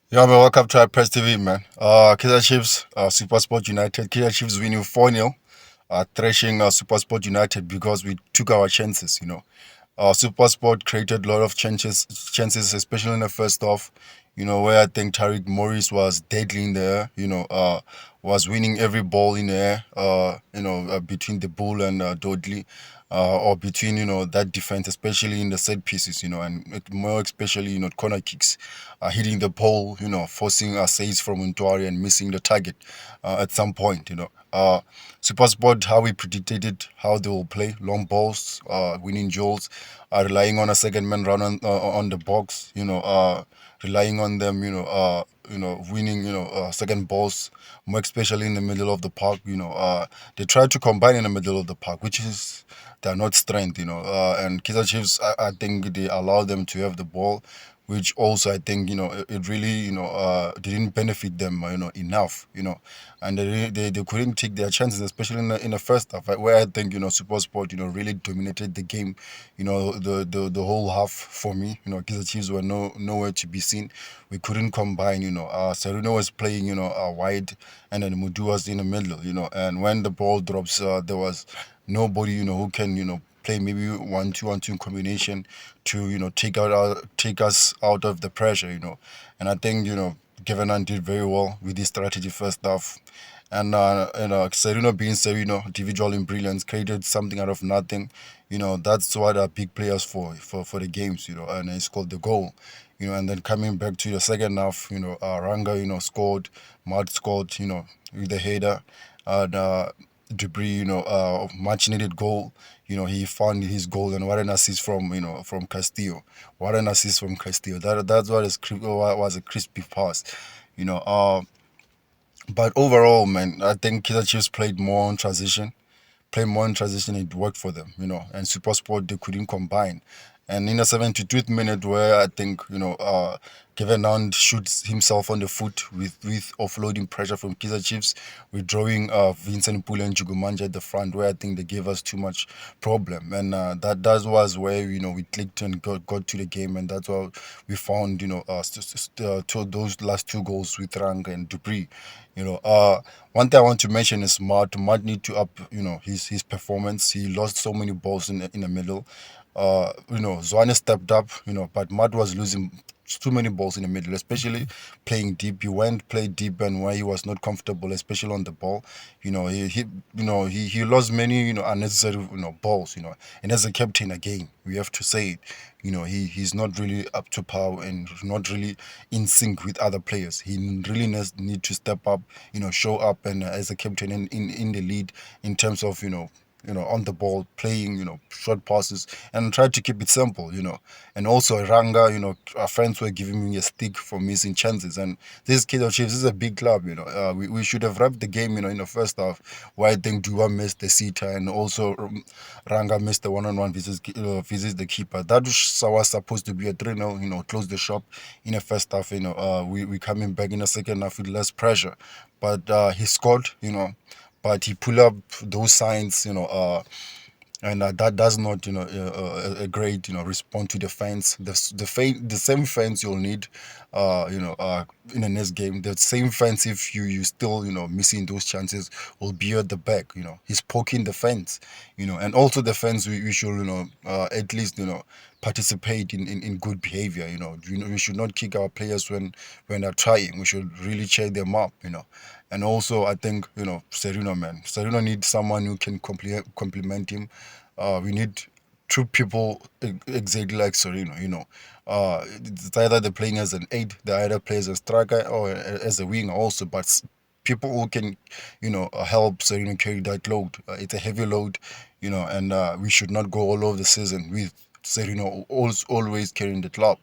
Yeah, man, welcome to our Press TV, man. Kaizer Chiefs, Supersport United. Kaizer Chiefs winning 4-0, thrashing Supersport United because we took our chances, Supersport created a lot of chances, especially in the first half, where I think Tariq Morris was deadly in there, was winning every ball in the air, between the bull and Dodley. Or between that defense, especially in the set pieces, and more especially corner kicks, hitting the pole, forcing saves from Untwari and missing the target at some point, Supersport, how we predicted it, how they will play long balls, winning duels, relying on a second man run on the box, relying on them, winning, second balls, more especially in the middle of the park. They try to combine in the middle of the park, which is they're not strength, and Kaizer Chiefs, I think they allow them to have the ball, which also I think it really didn't benefit them enough, and they couldn't take their chances, especially in the first half, right, where I think SuperSport really dominated the game, the whole half for me. Kaizer Chiefs were nowhere to be seen. We couldn't combine. Serino was playing wide, and then Mudu was in the middle. And when the ball drops, there was nobody who can play maybe 1-2 1-2 combination to take us out of the pressure. And I think Kevin Hunt did very well with this strategy first half. And Serino being Serino, individual in brilliance, created something out of nothing. That's what are big players for the games. And he scored the goal. And then coming back to the second half, Ranga, scored, Mud scored, with the header, and Debris, much needed goal. He found his goal, and what an assist from Castillo. What an assist from Castillo. That's what was a crispy pass. You know, uh, but overall, man, I think Kaizer Chiefs played more in transition. It worked for them, and SuperSport, they couldn't combine. And in the 72th minute, where I think Kevin Hunt shoots himself on the foot with offloading pressure from Kaizer Chiefs, withdrawing Vincent Pule and Jugumanja at the front, where I think they gave us too much problem. And that was where we clicked and got to the game, and that's why we found those last two goals with Rang and Dupree. One thing I want to mention is Mart. Mart need to up his performance. He lost so many balls in the middle. Zwane stepped up, but Mart was losing too many balls in the middle, especially playing deep. He went play deep, and where he was not comfortable, especially on the ball, he lost many unnecessary balls, and as a captain again, we have to say it, he's not really up to par and not really in sync with other players. He really need to step up, show up, and as a captain in the lead in terms of on the ball, playing, short passes, and try to keep it simple, And also Ranga, our friends were giving me a stick for missing chances. And this Kaizer Chiefs is a big club, We should have wrapped the game, in the first half, where I think Dua missed the sitter, and also Ranga missed the one-on-one visits the keeper. That was supposed to be a 3-0, close the shop in the first half, we coming back in the second half with less pressure. But he scored, but he pull up those signs, and that does not, a great, respond to the fans. The same fans you'll need, in the next game. The same fans, if you still, missing those chances, will be at the back. He's poking the fans, and also the fans. We should, at least, participate in good behavior. We should not kick our players when they're trying. We should really check them up. And also, I think Serino, man. Serino needs someone who can complement him. We need two people exactly like Serino. It's either they're playing as an eight, they either play as a striker or as a winger also. But people who can, help Serino carry that load. It's a heavy load, and we should not go all over the season with Serino always carrying the club.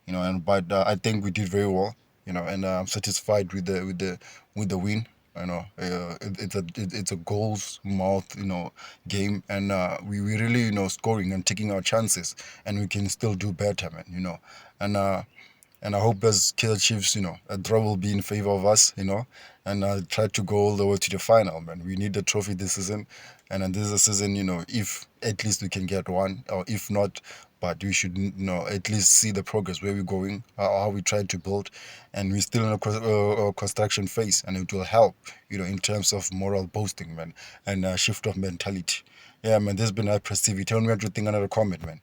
And but I think we did very well. And I'm satisfied with the win. It's a goals mouth game, and we really scoring and taking our chances, and we can still do better, man. And I hope as Kaizer Chiefs, a draw will be in favor of us, and try to go all the way to the final, man. We need the trophy this season, and then this is a season, if at least we can get one, or if not, but we should, at least see the progress where we're going, how we try to build, and we're still in a construction phase, and it will help, in terms of moral boosting, man, and shift of mentality. Yeah, man, this has been High Press TV. Tell me what you think under the comment, man.